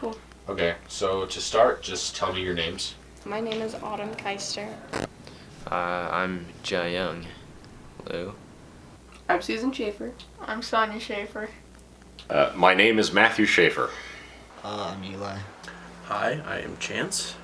Cool. Okay, so to start, just tell me your names. My name is Autumn Keister. I'm Jia Young. Hello. I'm Susan Schaefer. I'm Sonia Schaefer. My name is Matthew Schaefer. I'm Eli. Hi, I am Chance.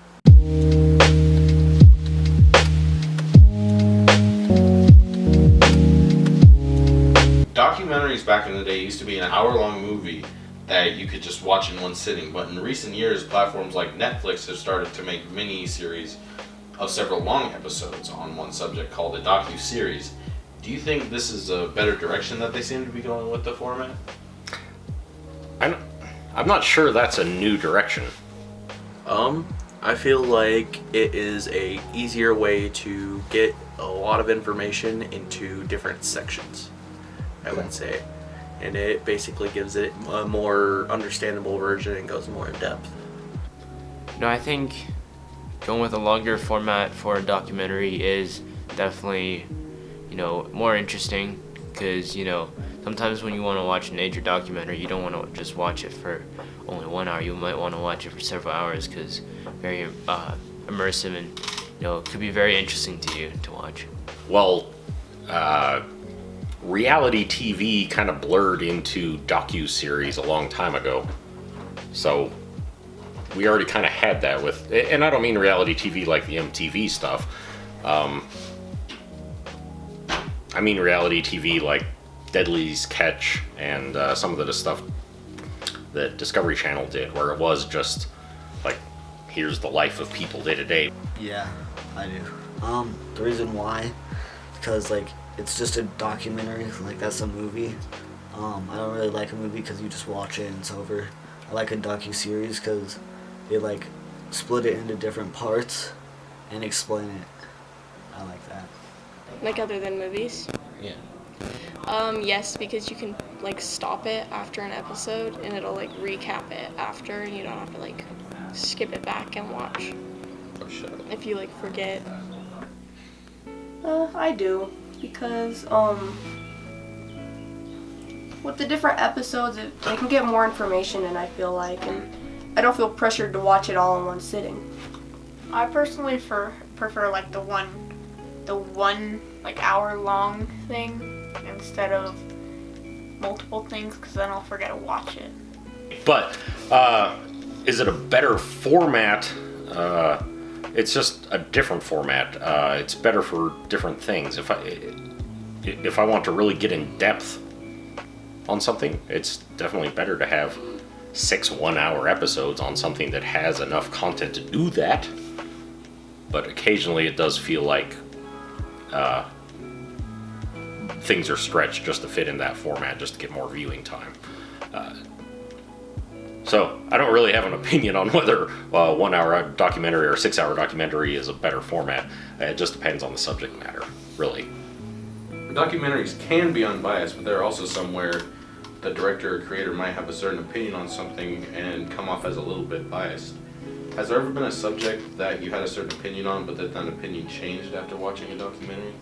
Documentaries back in the day used to be an hour-long movie that you could just watch in one sitting, but in recent years, platforms like Netflix have started to make mini-series of several long episodes on one subject called a docu-series. Do you think this is a better direction that they seem to be going with the format? I'm not sure that's a new direction. I feel like it is a easier way to get a lot of information into different sections, I would say. And it basically gives it a more understandable version and goes more in depth. No, I think going with a longer format for a documentary is definitely, more interesting because, sometimes when you want to watch a nature documentary, you don't want to just watch it for only 1 hour. You might want to watch it for several hours because very immersive and, it could be very interesting to you to watch. Well, reality TV kind of blurred into docu-series a long time ago. So we already kind of had that with, and I don't mean reality TV like the MTV stuff. I mean reality TV like Deadly's Catch and some of the stuff that Discovery Channel did, where it was just like, here's the life of people day to day. Yeah, I do. The reason why, because it's just a documentary, that's a movie. I don't really like a movie because you just watch it and it's over. I like a docu-series because they split it into different parts and explain it. I like that. Other than movies? Yeah. Yes, because you can stop it after an episode and it'll recap it after, and you don't have to skip it back and watch. Oh, shut up. If you forget. I do, because with the different episodes, I can get more information, and I feel and I don't feel pressured to watch it all in one sitting. I personally prefer the one hour long thing instead of multiple things, because then I'll forget to watch it. But is it a better format? It's just a different format. It's better for different things. If I want to really get in depth on something, it's definitely better to have 6 1-hour episodes on something that has enough content to do that. But occasionally it does feel like things are stretched just to fit in that format, just to get more viewing time. So I don't really have an opinion on whether a 1-hour documentary or a 6-hour documentary is a better format. It just depends on the subject matter, really. Documentaries can be unbiased, but there are also some where the director or creator might have a certain opinion on something and come off as a little bit biased. Has there ever been a subject that you had a certain opinion on, but that opinion changed after watching a documentary?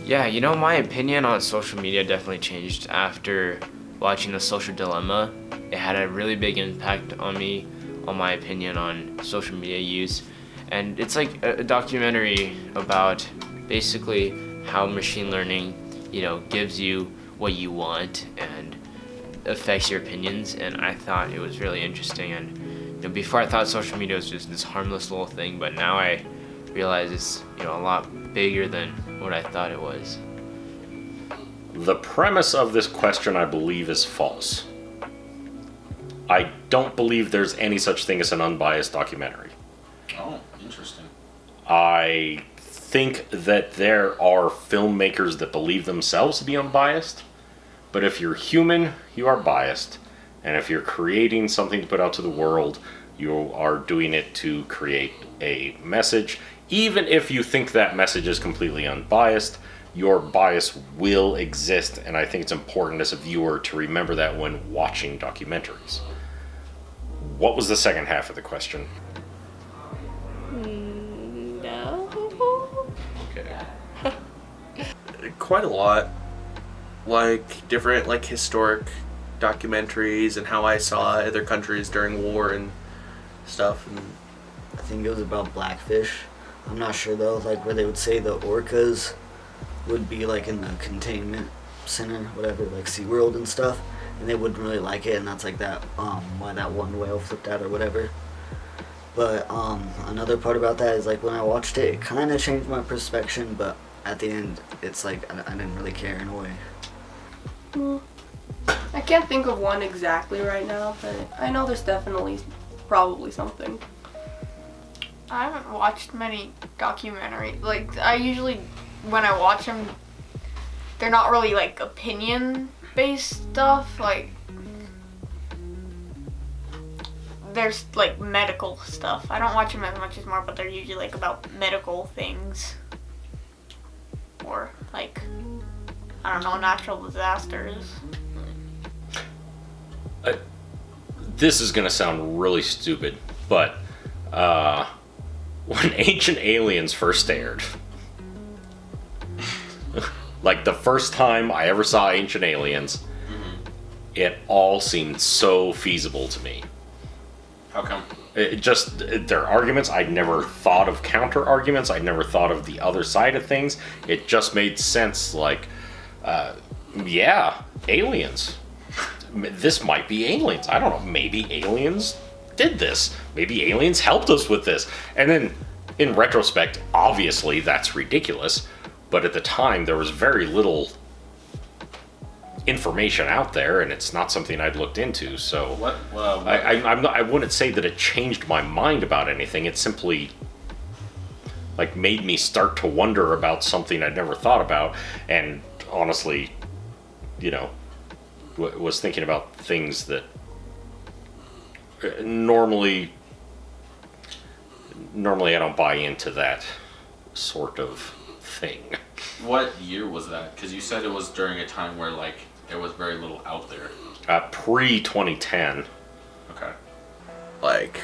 Yeah, my opinion on social media definitely changed after watching The Social Dilemma. It had a really big impact on me, on my opinion on social media use. And it's like a documentary about basically how machine learning, gives you what you want and affects your opinions. And I thought it was really interesting. And before I thought social media was just this harmless little thing, but now I realize it's a lot bigger than what I thought it was. The premise of this question, I believe, is false. I don't believe there's any such thing as an unbiased documentary. Oh, interesting. I think that there are filmmakers that believe themselves to be unbiased, but if you're human, you are biased. And if you're creating something to put out to the world, you are doing it to create a message. Even if you think that message is completely unbiased, your bias will exist, and I think it's important as a viewer to remember that when watching documentaries. What was the second half of the question? No. Okay. Quite a lot. Different, historic documentaries and how I saw other countries during war and stuff. And I think it was about blackfish. I'm not sure though, like where they would say the orcas would be like in the containment center, whatever, like SeaWorld and stuff, and they wouldn't really like it, and that's like that why that one whale flipped out or whatever. But another part about that is like when I watched it, it kind of changed my perspective, but at the end it's like I didn't really care in a way. Well, I can't think of one exactly right now, but I know there's definitely probably something. I haven't watched many documentaries. Like, I usually, when I watch them, they're not really, like, opinion-based stuff. Like, there's, like, medical stuff. I don't watch them as much as more, but they're usually, like, about medical things. Or, like, I don't know, natural disasters. This is going to sound really stupid, but when Ancient Aliens first aired, like the first time I ever saw Ancient Aliens, it all seemed so feasible to me. How come? It just, their arguments, I'd never thought of counter arguments, I'd never thought of the other side of things. It just made sense, like, yeah, aliens. This might be aliens. I don't know, maybe aliens did this. Maybe aliens helped us with this. And then, in retrospect, obviously that's ridiculous, but at the time there was very little information out there, and it's not something I'd looked into, so What? I wouldn't say that it changed my mind about anything. It simply like made me start to wonder about something I'd never thought about, and honestly, you know, was thinking about things that normally I don't buy into that sort of thing. What year was that? Because you said it was during a time where like there was very little out there. Pre-2010. Okay. like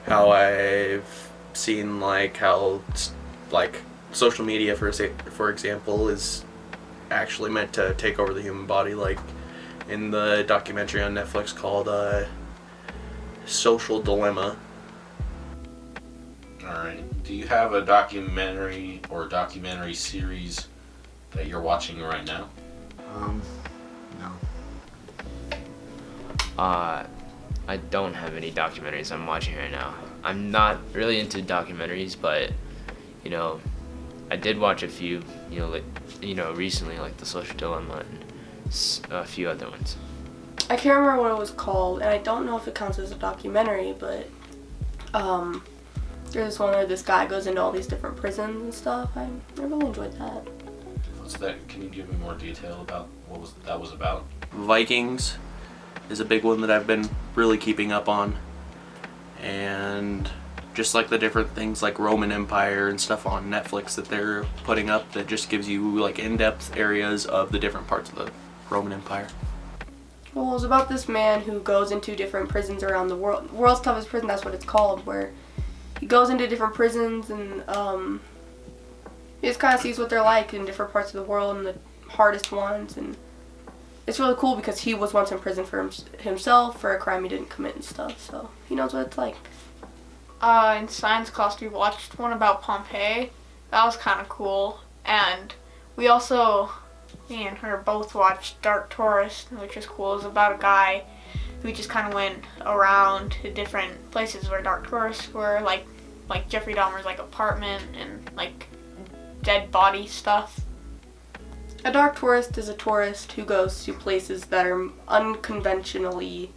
how I've seen like how like social media for example is actually meant to take over the human body, like in the documentary on Netflix called Social Dilemma. Alright. Do you have a documentary or documentary series that you're watching right now? No. I don't have any documentaries I'm watching right now. I'm not really into documentaries, but you know, I did watch a few, recently, like The Social Dilemma and a few other ones. I can't remember what it was called, and I don't know if it counts as a documentary, but there's one where this guy goes into all these different prisons and stuff. I really enjoyed that. What's that? Can you give me more detail about what that was about? Vikings is a big one that I've been really keeping up on, and just like the different things like Roman Empire and stuff on Netflix that they're putting up that just gives you like in-depth areas of the different parts of the Roman Empire. Well, it was about this man who goes into different prisons around the world. World's Toughest Prison, that's what it's called, where he goes into different prisons and he just kind of sees what they're like in different parts of the world and the hardest ones. And it's really cool because he was once in prison for himself for a crime he didn't commit and stuff, so he knows what it's like. In science class, we watched one about Pompeii. That was kind of cool. And we also, me and her both watched Dark Tourist, which is cool. It's about a guy who just kind of went around to different places where dark tourists were, like Jeffrey Dahmer's like apartment and like dead body stuff. A dark tourist is a tourist who goes to places that are unconventionally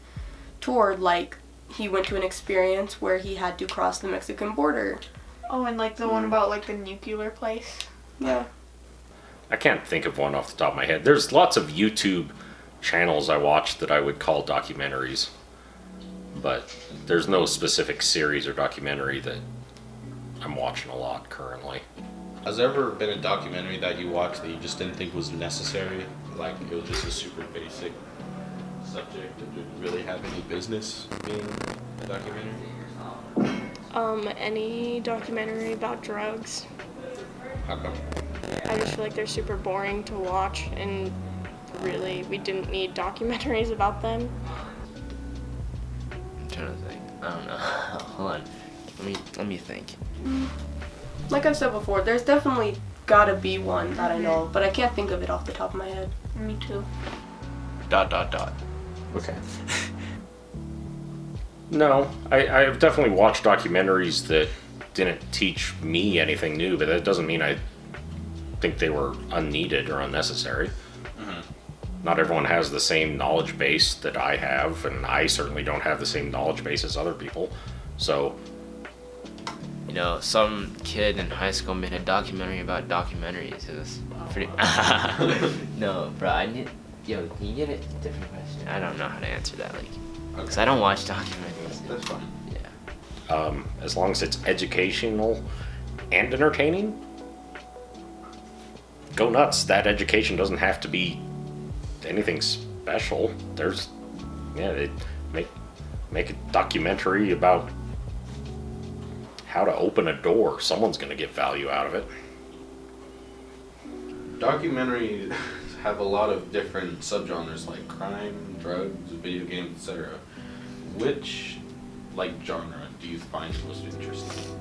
toured, like he went to an experience where he had to cross the Mexican border. Oh, and like the one about like the nuclear place. Yeah. I can't think of one off the top of my head. There's lots of YouTube channels I watch that I would call documentaries, but there's no specific series or documentary that I'm watching a lot currently. Has there ever been a documentary that you watched that you just didn't think was necessary? Like it was just a super basic subject that didn't really have any business being a documentary? Any documentary about drugs. How come? I just feel like they're super boring to watch, and really, we didn't need documentaries about them. I'm trying to think. I don't know. Hold on. Let me think. Like I've said before, there's definitely gotta be one that I know of, but I can't think of it off the top of my head. Me too. ... Okay. No, I've definitely watched documentaries that didn't teach me anything new, but that doesn't mean I think they were unneeded or unnecessary. Not everyone has the same knowledge base that I have, and I certainly don't have the same knowledge base as other people. So, You know, some kid in high school made a documentary about documentaries. It was pretty. No, bro. Yo, can you get a different question? I don't know how to answer that. Because I don't watch documentaries. That's fine. Yeah. as long as it's educational and entertaining, go nuts. That education doesn't have to be anything special. Make a documentary about how to open a door. Someone's gonna get value out of it. Documentaries have a lot of different subgenres like crime, drugs, video games, etc. Which genre do you find most interesting?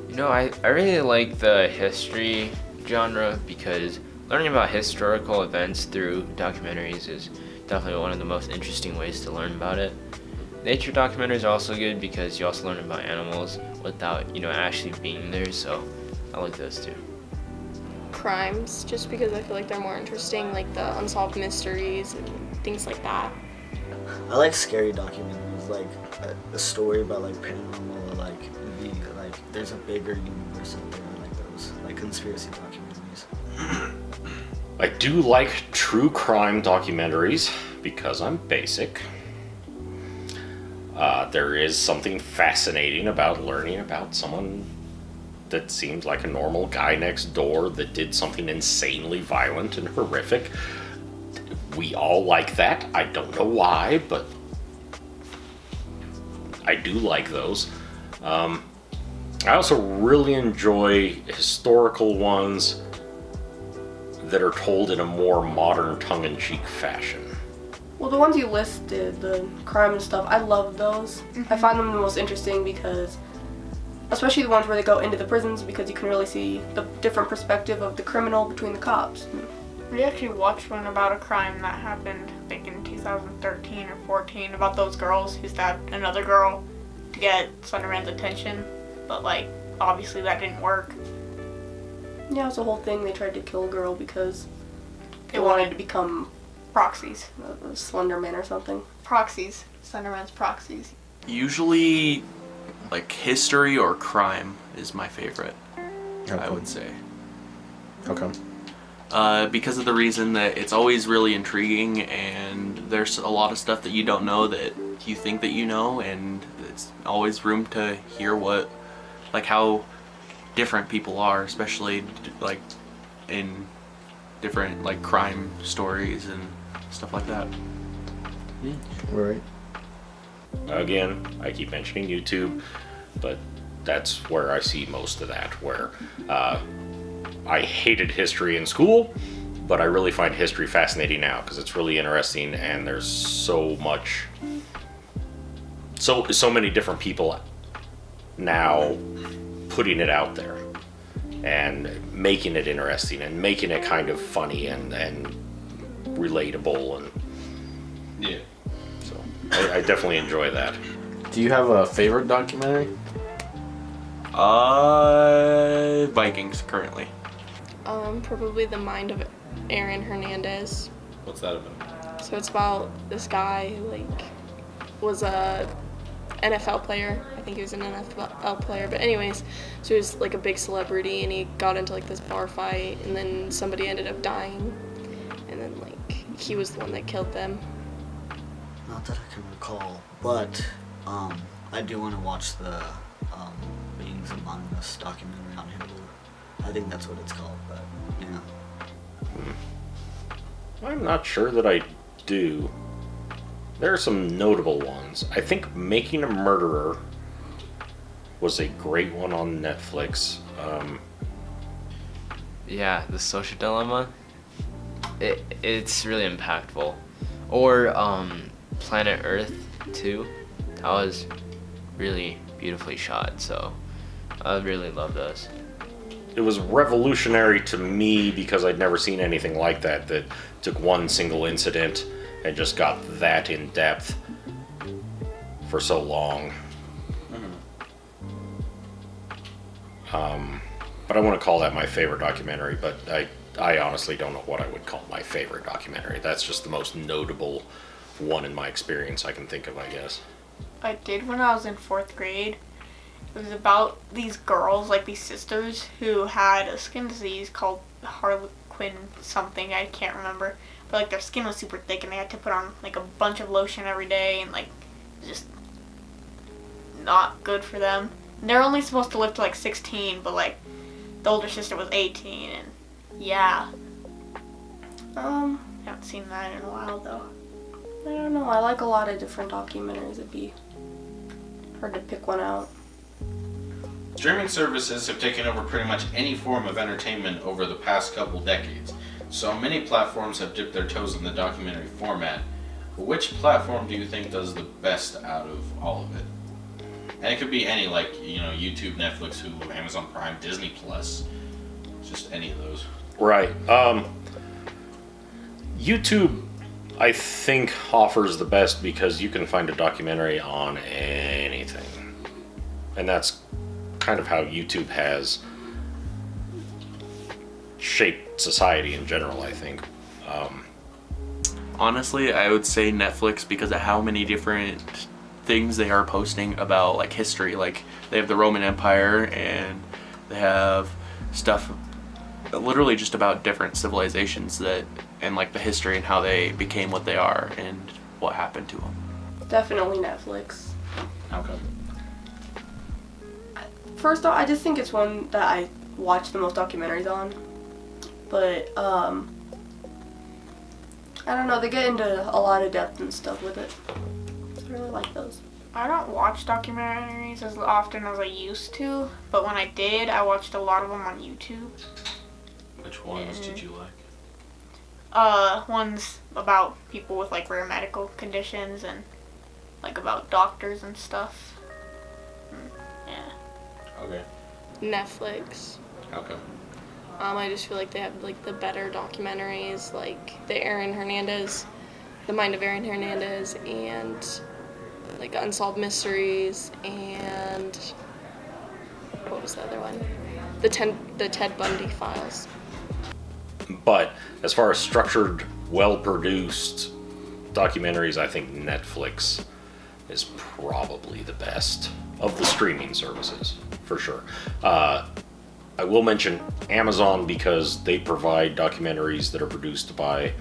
You know, I really like the history genre because learning about historical events through documentaries is definitely one of the most interesting ways to learn about it. Nature documentaries are also good because you also learn about animals without, actually being there, so I like those too. Crimes, just because I feel like they're more interesting, like the unsolved mysteries and things like that. I like scary documentaries, like a story about like paranormal, or like there's a bigger universe out there. I like those, like conspiracy documentaries. I do like true crime documentaries because I'm basic. There is something fascinating about learning about someone that seems like a normal guy next door that did something insanely violent and horrific. We all like that. I don't know why, but I do like those. I also really enjoy historical ones that are told in a more modern, tongue-in-cheek fashion. Well, the ones you listed, the crime and stuff, I love those. I find them the most interesting because, especially the ones where they go into the prisons, because you can really see the different perspective of the criminal between the cops. We actually watched one about a crime that happened, I think in 2013 or 14, about those girls who stabbed another girl to get Slenderman's attention, but obviously that didn't work. Yeah, it was a whole thing. They tried to kill a girl because they wanted to become Proxies. a Slenderman or something. Proxies. Slenderman's proxies. Usually, history or crime is my favorite, How I come? would say. How come? Because of the reason that it's always really intriguing, and there's a lot of stuff that you don't know that you think that you know, and it's always room to hear how different people are, especially in different crime stories and stuff like that. Right. Again, I keep mentioning YouTube, but that's where I see most of that, where I hated history in school, but I really find history fascinating now because it's really interesting, and there's so many different people now putting it out there and making it interesting and making it kind of funny and relatable, and Yeah. so I definitely enjoy that. Do you have a favorite documentary? Vikings currently. Probably The Mind of Aaron Hernandez. What's that about? So it's about this guy who was a NFL player. I think he was an NFL player. But anyways, so he was a big celebrity, and he got into this bar fight, and then somebody ended up dying, and then he was the one that killed them. Not that I can recall, but I do want to watch the Beings Among Us documentary on Hulu. I think that's what it's called, but yeah. I'm not sure that I do. There are some notable ones. I think Making a Murderer was a great one on Netflix. Yeah, The Social Dilemma. it's really impactful. Or Planet Earth too. That was really beautifully shot. So I really love those. It was revolutionary to me because I'd never seen anything like that took one single incident and just got that in depth for so long. But I want to call that my favorite documentary, but I honestly don't know what I would call my favorite documentary. That's just the most notable one in my experience I can think of, I guess. I did when I was in 4th grade. It was about these girls, like these sisters, who had a skin disease called Harlequin something, I can't remember. But like their skin was super thick and they had to put on like a bunch of lotion every day and like just not good for them. And they're only supposed to live to like 16, but like the older sister was 18 and yeah. I haven't seen that in a while though. I don't know. I like a lot of different documentaries. It'd be hard to pick one out. Streaming services have taken over pretty much any form of entertainment over the past couple decades, so many platforms have dipped their toes in the documentary format. Which platform do you think does the best out of all of it? And it could be any, like, YouTube, Netflix, Hulu, Amazon Prime, Disney Plus, just any of those. Right. YouTube, I think, offers the best because you can find a documentary on anything. And that's kind of how YouTube has shaped society in general, I think. Honestly, I would say Netflix because of how many different things they are posting about like history. Like they have the Roman Empire and they have stuff literally just about different civilizations and like the history and how they became what they are and what happened to them. Definitely Netflix. How come? First off, I just think it's one that I watch the most documentaries on. But, I don't know, they get into a lot of depth and stuff with it. I really like those. I don't watch documentaries as often as I used to, but when I did, I watched a lot of them on YouTube. Which ones did you like? Ones about people with like rare medical conditions and like about doctors and stuff. Yeah. Okay. Netflix. How come? I just feel like they have like the better documentaries, like the Mind of Aaron Hernandez, and like Unsolved Mysteries, and what was the other one? The Ted Bundy Files. But as far as structured, well-produced documentaries, I think Netflix is probably the best of the streaming services, for sure. I will mention Amazon because they provide documentaries that are produced by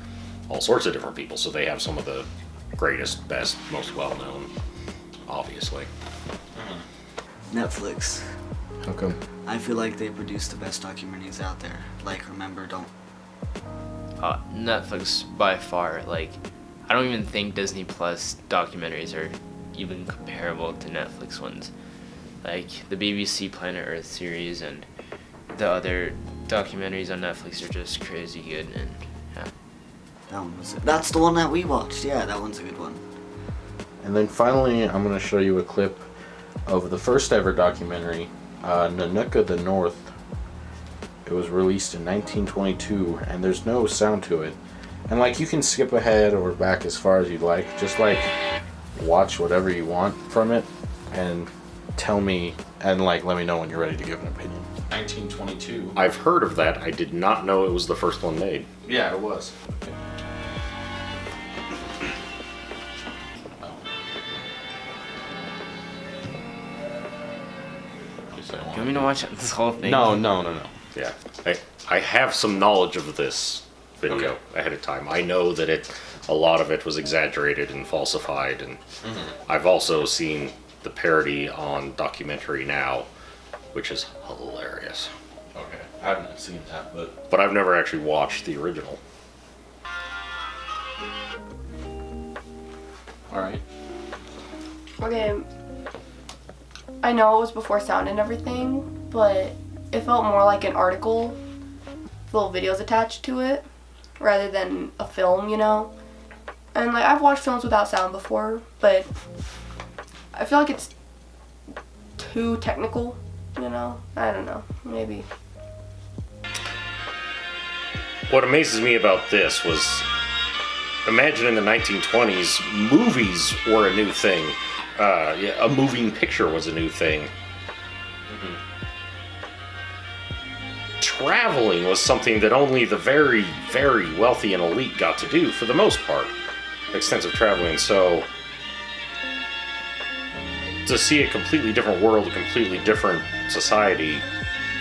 all sorts of different people, so they have some of the greatest, best, most well-known, obviously. Netflix. How come? I feel like they produce the best documentaries out there. Like, Remember, Don't. Netflix by far. Like, I don't even think Disney Plus documentaries are even comparable to Netflix ones. Like the BBC Planet Earth series and the other documentaries on Netflix are just crazy good, and yeah. That one was it. That's the one that we watched. Yeah, that one's a good one. And then finally, I'm going to show you a clip of the first ever documentary, Nanuka the North. It was released in 1922, and there's no sound to it. And like, you can skip ahead or back as far as you'd like. Just like watch whatever you want from it and tell me, and like let me know when you're ready to give an opinion. 1922. I've heard of that. I did not know it was the first one made. Yeah, it was. Okay. You want me to watch this whole thing? No. Yeah, I have some knowledge of this video Okay. ahead of time. I know that a lot of it was exaggerated and falsified, and I've also seen the parody on Documentary Now, which is hilarious. Okay. I haven't seen that, But I've never actually watched the original. alright. Okay, I know it was before sound and everything, but it felt more like an article, with little videos attached to it. rather than a film, you know? And like I've watched films without sound before, but I feel like it's too technical, you know? I don't know, maybe. What amazes me about this was, imagine in the 1920s, movies were a new thing. A moving picture was a new thing. Traveling was something that only the very, very wealthy and elite got to do for the most part. Extensive traveling. So to see a completely different world, a completely different society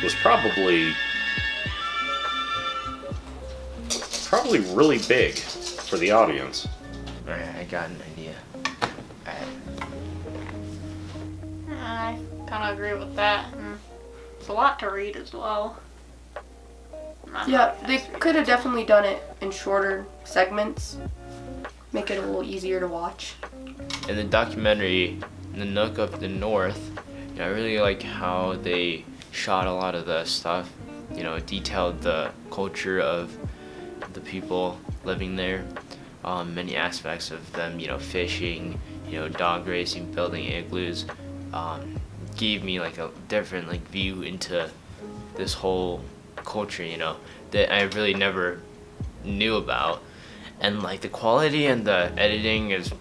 was probably really big for the audience. Alright, I got an idea. I kind of agree with that. It's a lot to read as well. Yeah, they could have definitely done it in shorter segments. Make it a little easier to watch. In the documentary, The Nook of the North, I really like how they shot a lot of the stuff, detailed the culture of the people living there, many aspects of them, fishing, dog racing, building igloos, gave me like a different view into this whole culture, that I really never knew about. And the quality and the editing is,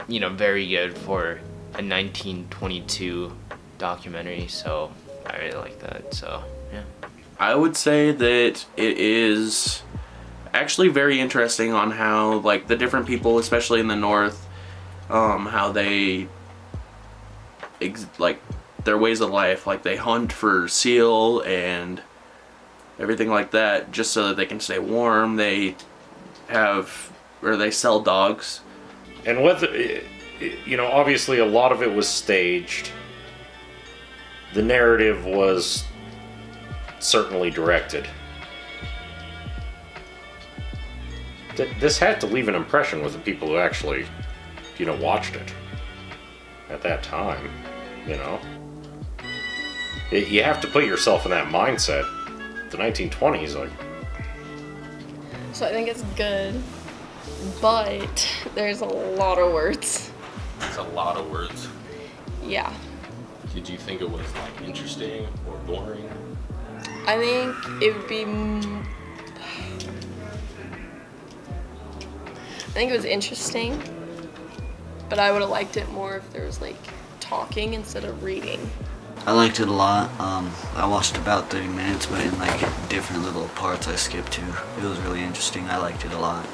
very good for a 1922 documentary, so I really like that. So yeah, I would say that it is actually very interesting on how the different people, especially in the north, how they their ways of life, they hunt for seal and everything like that just so that they can stay warm. They sell dogs. And whether, obviously a lot of it was staged. The narrative was certainly directed. This had to leave an impression with the people who actually, watched it at that time, You have to put yourself in that mindset. The 1920s, So I think it's good, but there's a lot of words. It's a lot of words. Yeah. Did you think it was interesting or boring? I think it would be. I think it was interesting, but I would have liked it more if there was talking instead of reading. I liked it a lot. I watched about 30 minutes, but in different little parts I skipped to. It was really interesting. I liked it a lot.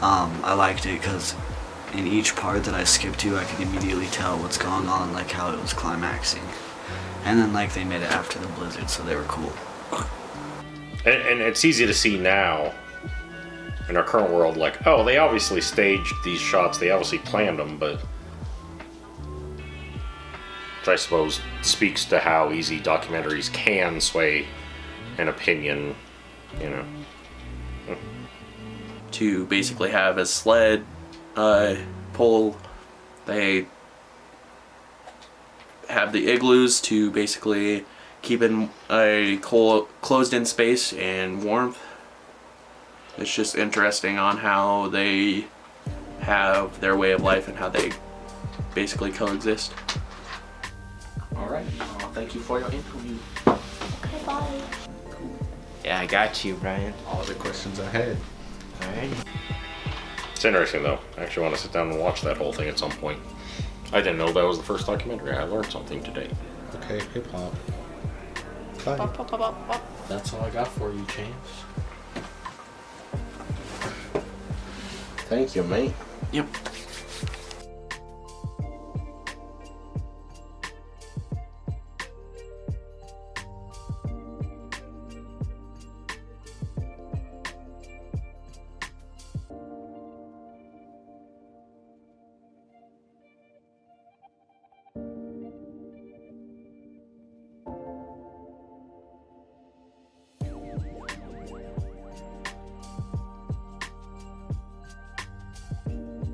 I liked it because in each part that I skipped to, I could immediately tell what's going on, how it was climaxing. And then they made it after the blizzard, so they were cool. and it's easy to see now in our current world, they obviously staged these shots, they obviously planned them, but which I suppose speaks to how easy documentaries can sway an opinion, To basically have a sled pull, they have the igloos to basically keep in a closed-in space and warmth. It's just interesting on how they have their way of life and how they basically coexist. All right. Thank you for your interview. Okay, bye. yeah, I got you, Brian. All the questions I had. All right. it's interesting though. I actually want to sit down and watch that whole thing at some point. I didn't know that was the first documentary. I learned something today. Okay, hip hop. Bye. Bop, bop, bop, bop, bop. That's all I got for you, James. Thank you, mate. Yep.